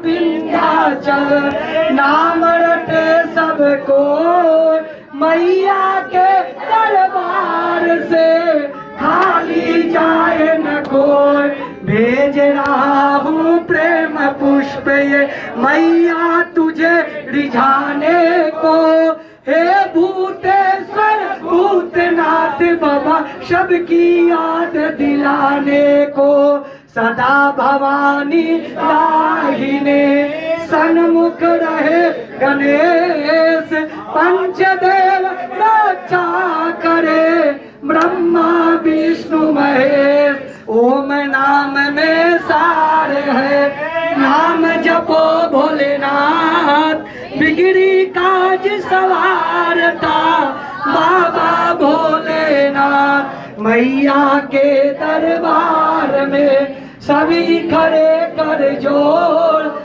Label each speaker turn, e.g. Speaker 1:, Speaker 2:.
Speaker 1: विंध्याचल नाम रटे सबको, मैया के दरबार से खाली जाए न कोई। भेज रहा हूँ प्रेम पुष्प ये मैया तुझे रिझाने को, हे भूतेश्वर भूतनाथ बाबा सबकी याद दिलाने को। सदा भवानी दाहिने सन्मुख रहे गणेश, पंचदेव रक्षा करे ब्रह्मा विष्णु महेश। ओम नाम में सार है, नाम जपो भोलेनाथ, बिगड़ी काज सवारता बाबा भोलेनाथ। मैया के दरबार में सभी खड़े कर जोड़।